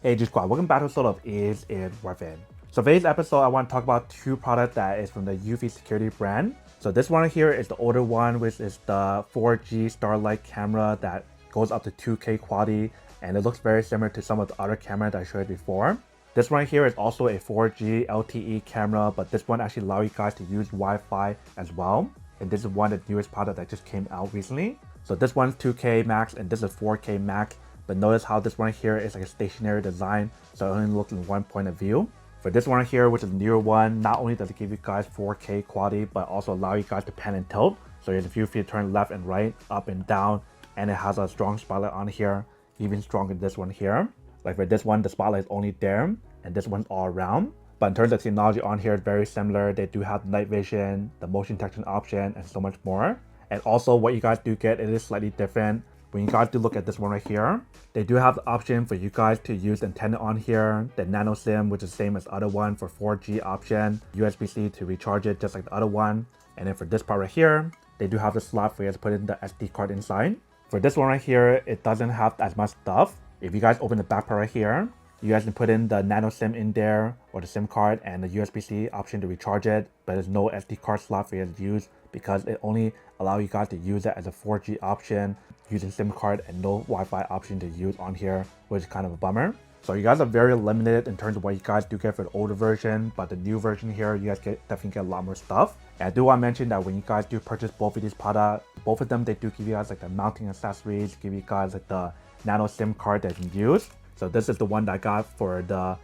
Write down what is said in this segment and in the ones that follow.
Hey G Squad, welcome back to episode of Is It Worth It? So today's episode, I want to talk about two products that is from the UV Security brand. So this one here is the older one, which is the 4G Starlight camera that goes up to 2K quality, and it looks very similar to some of the other cameras that I showed before. This one here is also a 4G LTE camera, but this one actually allows you guys to use Wi-Fi as well. And this is one of the newest products that just came out recently. So this one's 2K max and this is 4K max. But notice how this one here is like a stationary design, so it only looks in one point of view. For this one here, which is the newer one, not only does it give you guys 4K quality, but also allow you guys to pan and tilt. So there's a few feet turn left and right, up and down, and it has a strong spotlight on here, even stronger than this one here. Like for this one, the spotlight is only there, and this one's all around. But in terms of technology on here, it's very similar. They do have night vision, the motion detection option, and so much more. And also what you guys do get, it is slightly different. When you guys do look at this one right here, they do have the option for you guys to use the antenna on here, the nano SIM, which is the same as the other one for 4G option, USB-C to recharge it just like the other one. And then for this part right here, they do have the slot for you to put in the SD card inside. For this one right here, it doesn't have as much stuff. If you guys open the back part right here, you guys can put in the nano SIM in there or the SIM card and the USB-C option to recharge it, but there's no SD card slot for you to use because it only allows you guys to use it as a 4G option using SIM card and no Wi-Fi option to use on here, which is kind of a bummer. So you guys are very limited in terms of what you guys do get for the older version, but the new version here, you guys definitely get a lot more stuff. And I do want to mention that when you guys do purchase both of these products, both of them, they do give you guys like the mounting accessories, give you guys like the nano SIM card that you can use. So this is the one that I got for the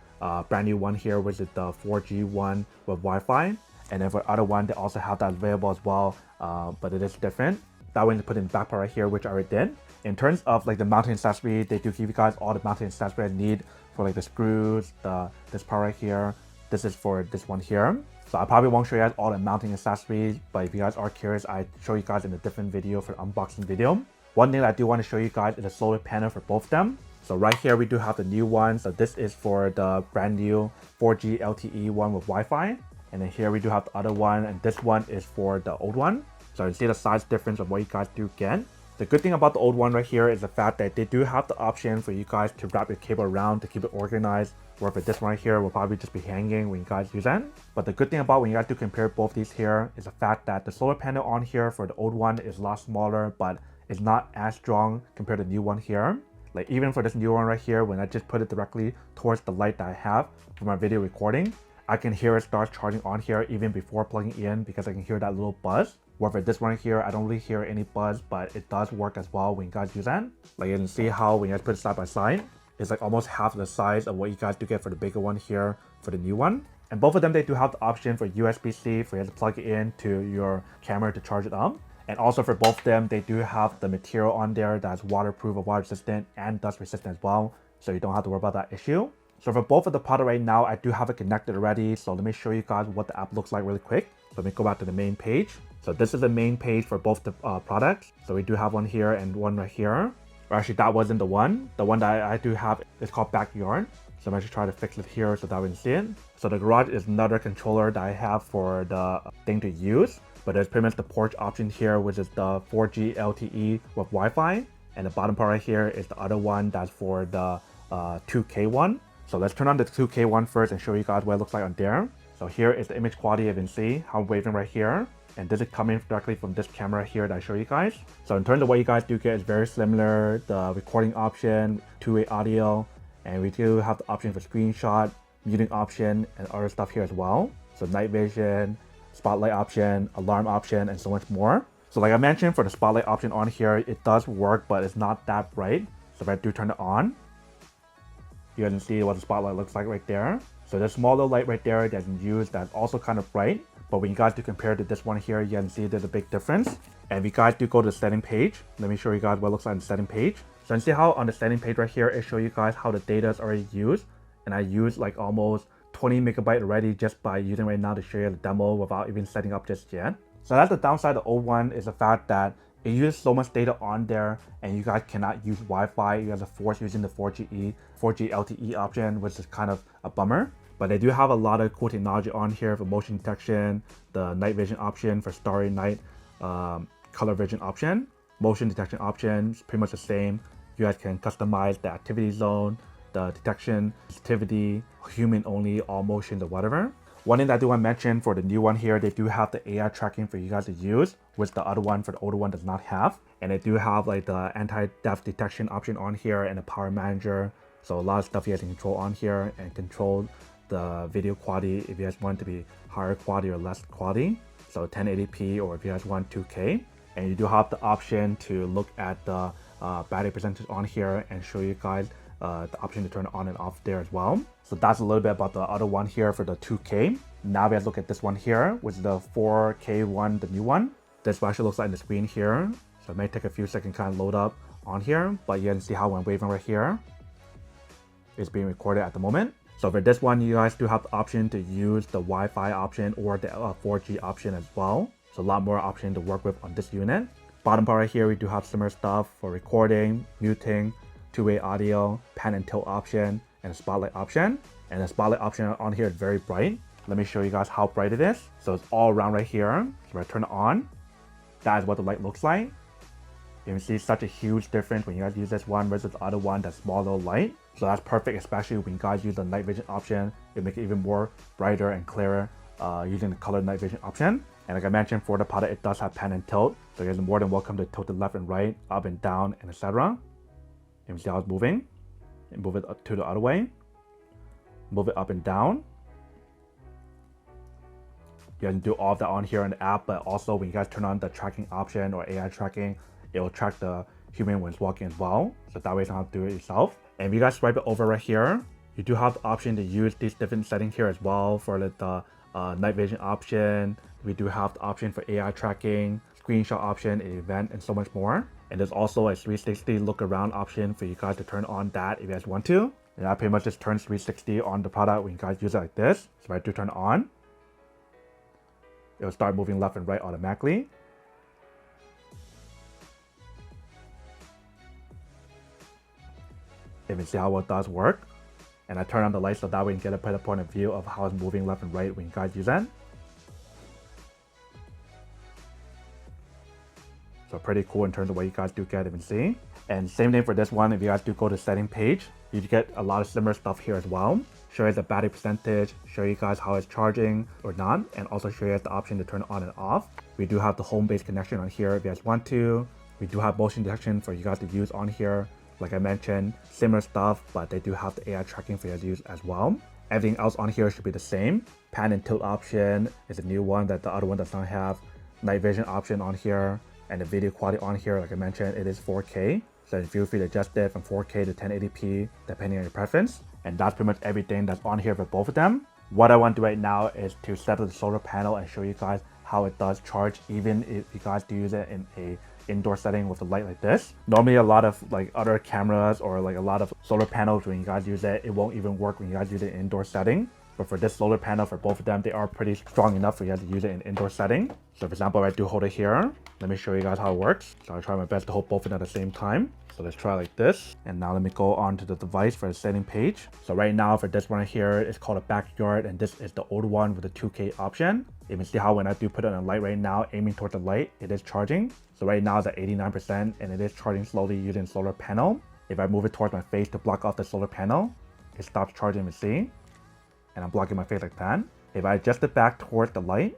brand new one here, which is the 4G one with Wi-Fi. And then for the other one, they also have that available as well, but it is different. That one to put in the back part right here, which I already did. In terms of like the mounting accessory, they do give you guys all the mounting accessories I need for like the screws, this part right here. This is for this one here. So I probably won't show you guys all the mounting accessories, but if you guys are curious, I show you guys in a different video for the unboxing video. One thing that I do want to show you guys is the solar panel for both of them. So right here we do have the new one. So this is for the brand new 4G LTE one with Wi-Fi. And then here we do have the other one, and this one is for the old one. So you see the size difference of what you guys do get. The good thing about the old one right here is the fact that they do have the option for you guys to wrap your cable around to keep it organized. Where for this one right here will probably just be hanging when you guys use it. But the good thing about when you guys do compare both these here is the fact that the solar panel on here for the old one is a lot smaller, but it's not as strong compared to the new one here. Like even for this new one right here, when I just put it directly towards the light that I have for my video recording, I can hear it start charging on here even before plugging in because I can hear that little buzz. Where for this one here, I don't really hear any buzz, but it does work as well when you guys use that. Like you can see how when you guys put it side by side, it's like almost half the size of what you guys do get for the bigger one here for the new one. And both of them, they do have the option for USB-C for you to plug it into your camera to charge it up. And also for both of them, they do have the material on there that's waterproof or water resistant and dust resistant as well. So you don't have to worry about that issue. So for both of the product right now, I do have it connected already. So let me show you guys what the app looks like really quick. Let me go back to the main page. So this is the main page for both the products. So we do have one here and one right here. Or actually that wasn't the one. The one that I do have is called Backyard. So I'm actually trying to fix it here so that we can see it. So the garage is another controller that I have for the thing to use. But there's pretty much the porch option here, which is the 4G LTE with Wi-Fi. And the bottom part right here is the other one that's for the 2K one. So let's turn on the 2K one first and show you guys what it looks like on there. So here is the image quality. You can see how I'm waving right here. And this is coming directly from this camera here that I show you guys. So in terms of what you guys do get is very similar. The recording option, two-way audio, and we do have the option for screenshot, muting option, and other stuff here as well. So night vision, spotlight option, alarm option, and so much more. So like I mentioned, for the spotlight option on here, it does work, but it's not that bright. So if I do turn it on, you guys can see what the spotlight looks like right there. So there's a small little light right there that you can use that's also kind of bright. But when you guys do compare to this one here, you can see there's a big difference. And if you guys do go to the setting page, let me show you guys what it looks like on the setting page. So you see how on the setting page right here, it shows you guys how the data is already used. And I used like almost 20 megabyte already just by using right now to show you the demo without even setting up just yet. So that's the downside of the old one, is the fact that it uses so much data on there and you guys cannot use Wi-Fi. You guys are forced using the 4G LTE option, which is kind of a bummer. But they do have a lot of cool technology on here for motion detection, the night vision option for starry night, color vision option, motion detection options, pretty much the same. You guys can customize the activity zone, the detection, sensitivity, human only, all motions or whatever. One thing that I do want to mention for the new one here, they do have the AI tracking for you guys to use, which the other one for the older one does not have. And they do have like the anti-theft detection option on here and the power manager. So a lot of stuff you guys can control on here and control the video quality if you guys want to be higher quality or less quality. So 1080p or if you guys want 2K. And you do have the option to look at the battery percentage on here and show you guys the option to turn on and off there as well. So that's a little bit about the other one here for the 2K. Now we have to look at this one here, which is the 4K one, the new one. This what actually looks like on the screen here. So it may take a few seconds to kind of load up on here, but you can see how when waving right here, it's being recorded at the moment. So for this one, you guys do have the option to use the Wi-Fi option or the 4G option as well. So a lot more option to work with on this unit. Bottom part right here, we do have similar stuff for recording, muting, two-way audio, pan and tilt option, and a spotlight option. And the spotlight option on here is very bright. Let me show you guys how bright it is. So it's all around right here. So when I turn it on, that is what the light looks like. You can see such a huge difference when you guys use this one versus the other one, that small little light. So that's perfect, especially when you guys use the night vision option. It makes it even more brighter and clearer using the color night vision option. And like I mentioned, for the product, it does have pan and tilt. So you're more than welcome to tilt it left and right, up and down, and etc. You can see how it's moving. And move it up to the other way. Move it up and down. You can do all of that on here in the app, but also when you guys turn on the tracking option or AI tracking, it will track the human when it's walking as well. So that way you don't have to do it yourself. And if you guys swipe it over right here, you do have the option to use these different settings here as well for the night vision option. We do have the option for AI tracking, screenshot option, event, and so much more. And there's also a 360 look around option for you guys to turn on that if you guys want to. And that pretty much just turns 360 on the product when you guys use it like this. So if I do turn it on, it'll start moving left and right automatically. You can see how it does work. And I turn on the light so that way you can get a better point of view of how it's moving left and right when you guys use it. So pretty cool in terms of what you guys do get and see. And same thing for this one, if you guys do go to setting page, you get a lot of similar stuff here as well. Show you the battery percentage, show you guys how it's charging or not, and also show you the option to turn it on and off. We do have the home base connection on here if you guys want to. We do have motion detection for you guys to use on here. Like I mentioned, similar stuff, but they do have the AI tracking for you to use as well. Everything else on here should be the same. Pan and tilt option is a new one that the other one does not have. Night vision option on here, and the video quality on here, like I mentioned, it is 4K. So feel free to adjust it from 4K to 1080p, depending on your preference. And that's pretty much everything that's on here for both of them. What I want to do right now is to set up the solar panel and show you guys how it does charge, even if you guys do use it in a indoor setting with a light like this. Normally a lot of like other cameras or like a lot of solar panels, when you guys use it, it won't even work when you guys use it in indoor setting. But for this solar panel, for both of them, they are pretty strong enough for you guys to use it in indoor setting. So for example, if I do hold it here, let me show you guys how it works. So I'll try my best to hold both of them at the same time. So let's try like this. And now let me go on to the device for the setting page. So right now for this one right here, it's called a backyard, and this is the old one with the 2K option. You can see how when I do put it on a light right now, aiming towards the light, it is charging. So right now it's at 89% and it is charging slowly using solar panel. If I move it towards my face to block off the solar panel, it stops charging, you see. And I'm blocking my face like that. If I adjust it back towards the light,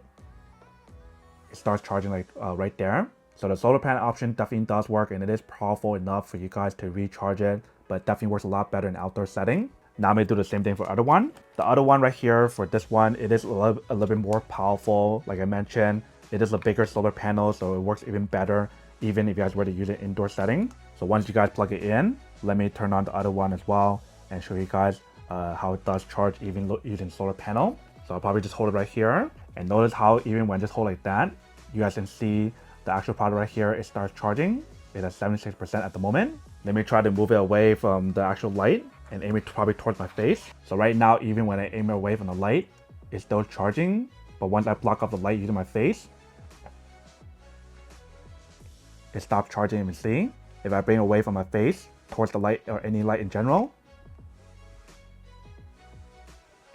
it starts charging like right there. So the solar panel option definitely does work, and it is powerful enough for you guys to recharge it, but it definitely works a lot better in outdoor setting. Now I'm gonna do the same thing for the other one. The other one right here, for this one, it is a little bit more powerful. Like I mentioned, it is a bigger solar panel, so it works even better, even if you guys were to use it indoor setting. So once you guys plug it in, let me turn on the other one as well and show you guys how it does charge even using solar panel. So I'll probably just hold it right here, and notice how even when I just hold like that, you guys can see the actual product right here, it starts charging. It's at 76% at the moment. Let me try to move it away from the actual light and aim it probably towards my face. So right now, even when I aim it away from the light, it's still charging. But once I block off the light using my face, it stops charging, you can see. If I bring it away from my face towards the light or any light in general,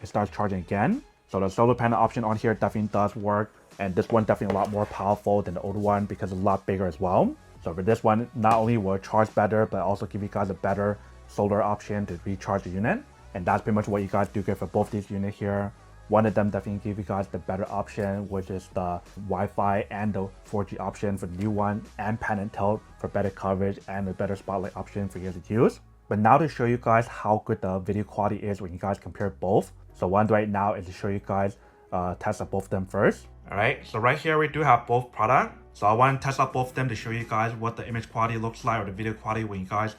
it starts charging again. So the solar panel option on here definitely does work. And this one definitely a lot more powerful than the older one because it's a lot bigger as well. So for this one, not only will it charge better, but also give you guys a better solar option to recharge the unit. And that's pretty much what you guys do get for both these units here. One of them definitely give you guys the better option, which is the Wi-Fi and the 4G option for the new one, and pan and tilt for better coverage and a better spotlight option for you to use. But now to show you guys how good the video quality is when you guys compare both. So what I'll do right now is to show you guys test out both of them first. Alright, so right here we do have both products. So I want to test out both of them to show you guys what the image quality looks like or the video quality when you guys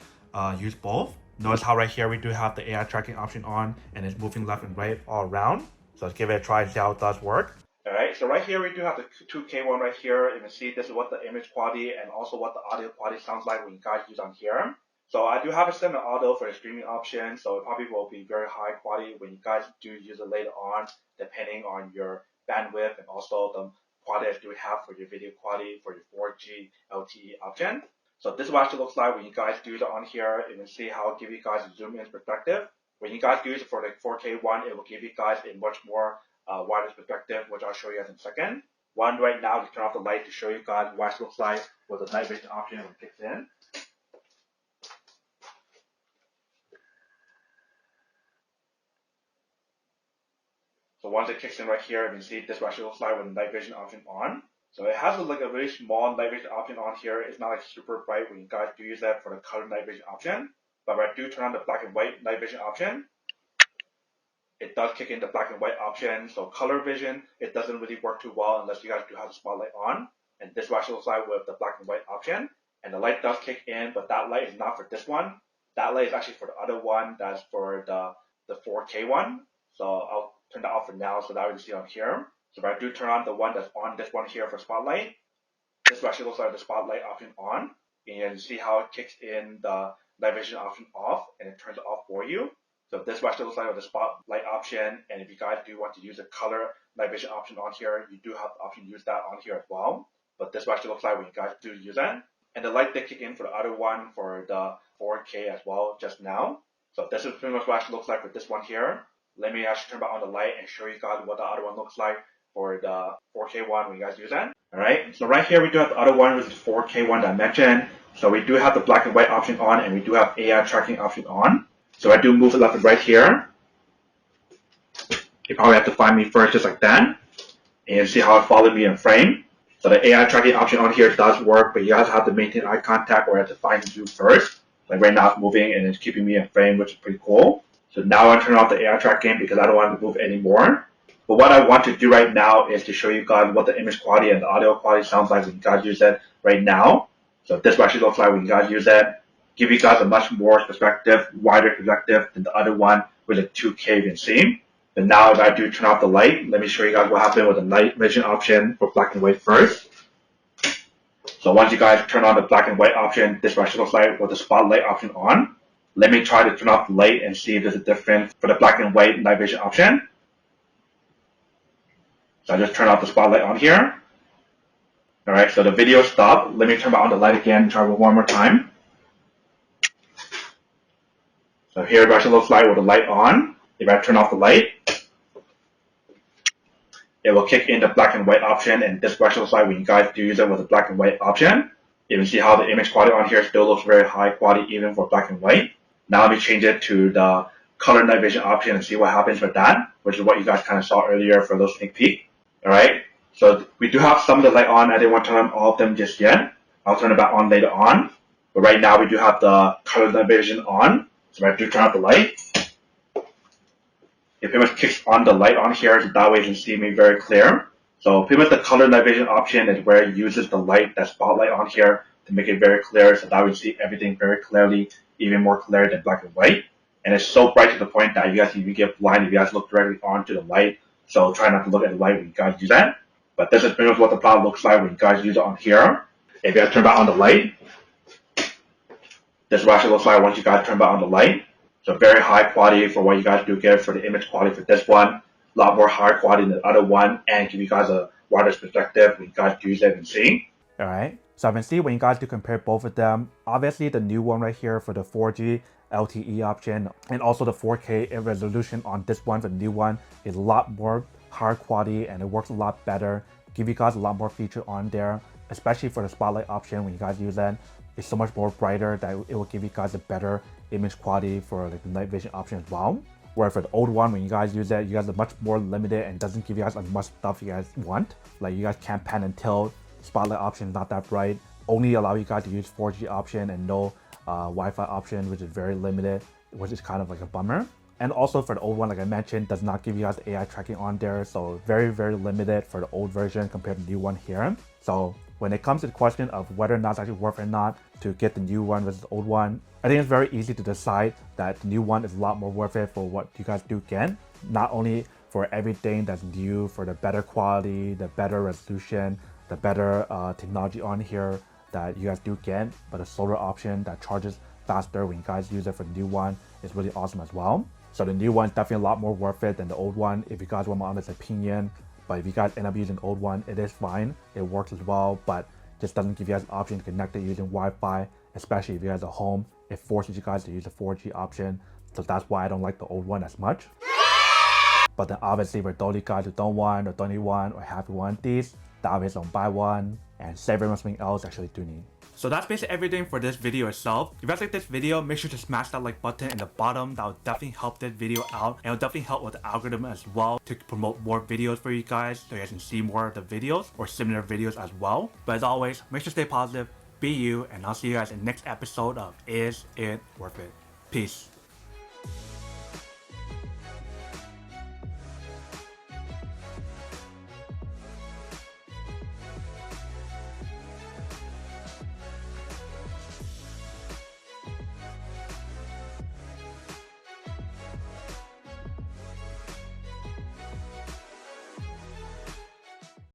use both. Notice how right here we do have the AI tracking option on and it's moving left and right all around. So let's give it a try and see how it does work. Alright, so right here we do have the 2K one right here. You can see this is what the image quality and also what the audio quality sounds like when you guys use on here. So I do have it set in auto for the streaming option, so it probably will be very high quality when you guys do use it later on, depending on your bandwidth and also the quality that you have for your video quality for your 4G LTE option. So this is what it looks like when you guys do it on here. You can see how it gives you guys a zoom in perspective. When you guys use it for the 4K one, it will give you guys a much more wider perspective, which I'll show you guys in a second. One right now to turn off the light to show you guys what it looks like with the night vision option when it kicks in. So once it kicks in right here, you can see this what it looks like with the night vision option on. So it has like a very small night vision option on here. It's not like super bright when you guys do use that for the color night vision option. But when I do turn on the black and white night vision option, it does kick in the black and white option. So color vision, it doesn't really work too well unless you guys do have the spotlight on. And this what it looks like with the black and white option. And the light does kick in, but that light is not for this one. That light is actually for the other one. That's for the 4K one. So I'll turn that off for now so that we can see on here. So if I do turn on the one that's on this one here for spotlight, this actually looks like the spotlight option on. And you can see how it kicks in the night vision option off and it turns it off for you. So this actually looks like the spotlight option. And if you guys do want to use a color night vision option on here, you do have the option to use that on here as well. But this actually looks like when you guys do use it. And the light did kick in for the other one for the 4K as well just now. So this is pretty much what it actually looks like for this one here. Let me actually turn back on the light and show you guys what the other one looks like for the 4K one when you guys use that. Alright, so right here we do have the other one, which is 4K one that I mentioned. So we do have the black and white option on and we do have AI tracking option on. So I do move it left and right here. You probably have to find me first just like that. And you see how it followed me in frame. So the AI tracking option on here does work, but you guys have to maintain eye contact or you have to find you first. Like right now it's moving and it's keeping me in frame, which is pretty cool. So now I turn off the AI tracking because I don't want to move anymore. But what I want to do right now is to show you guys what the image quality and the audio quality sounds like when you guys use it right now. So this actually looks like when you guys use it. Give you guys a much more perspective, wider perspective than the other one with a 2K you can see. But now if I do turn off the light, let me show you guys what happened with the night vision option for black and white first. So once you guys turn on the black and white option, this actually looks like with the spotlight option on. Let me try to turn off the light and see if there's a difference for the black and white night vision option. So I just turn off the spotlight on here. Alright, so the video stopped. Let me turn back on the light again and try it one more time. So here it actually looks like with the light on. If I turn off the light, it will kick in the black and white option, and this actually looks like when you guys do use it with the black and white option. You can see how the image quality on here still looks very high quality even for black and white. Now let me change it to the color night vision option and see what happens with that, which is what you guys kind of saw earlier for those sneak peek. Alright, so we do have some of the light on. I didn't want to turn on all of them just yet. I'll turn it back on later on. But right now we do have the color night vision on. So if I do turn off the light, it pretty much kicks on the light on here, so that way you can see me very clear. So pretty much the color night vision option is where it uses the light, that spotlight on here, to make it very clear, so that way you see everything very clearly, even more clear than black and white. And it's so bright to the point that you guys even get blind if you guys look directly onto the light. So try not to look at the light when you guys use that. But this is pretty much what the product looks like when you guys use it on here. If you guys turn back on the light, this is what it actually looks like once you guys turn back on the light. So very high quality for what you guys do get for the image quality for this one. A lot more high quality than the other one, and give you guys a wider perspective when you guys do use it and see. Alright, so I can see when you guys do compare both of them, obviously the new one right here for the 4G LTE option and also the 4K resolution on this one, the new one, is a lot more higher quality and it works a lot better. Give you guys a lot more feature on there, especially for the spotlight option when you guys use that. is so much more brighter that it will give you guys a better image quality for like the night vision option as well. Where for the old one, when you guys use it, you guys are much more limited and doesn't give you guys as much stuff you guys want. Like you guys can't pan and tilt, spotlight option is not that bright, only allow you guys to use 4G option and no Wi-Fi option, which is very limited, which is kind of like a bummer. And also for the old one, like I mentioned, does not give you guys AI tracking on there. So very, very limited for the old version compared to the new one here. So when it comes to the question of whether or not it's actually worth it or not to get the new one versus the old one, I think it's very easy to decide that the new one is a lot more worth it for what you guys do get. Not only for everything that's new, for the better quality, the better resolution, the better technology on here that you guys do get, but the solar option that charges faster when you guys use it for the new one is really awesome as well. So the new one is definitely a lot more worth it than the old one if you guys want my honest opinion. But if you guys end up using the old one, it is fine. It works as well, but just doesn't give you guys an option to connect it using Wi-Fi, especially if you guys are home. It forces you guys to use the 4G option. So that's why I don't like the old one as much. But then obviously for those of you guys who don't want or don't need one or have one of these, obviously don't buy one and save everyone something else actually do need. So that's basically everything for this video itself. If you guys like this video, make sure to smash that like button in the bottom. That will definitely help this video out, and it'll definitely help with the algorithm as well to promote more videos for you guys so you guys can see more of the videos or similar videos as well. But as always, make sure to stay positive, be you, and I'll see you guys in the next episode of Is It Worth It? Peace.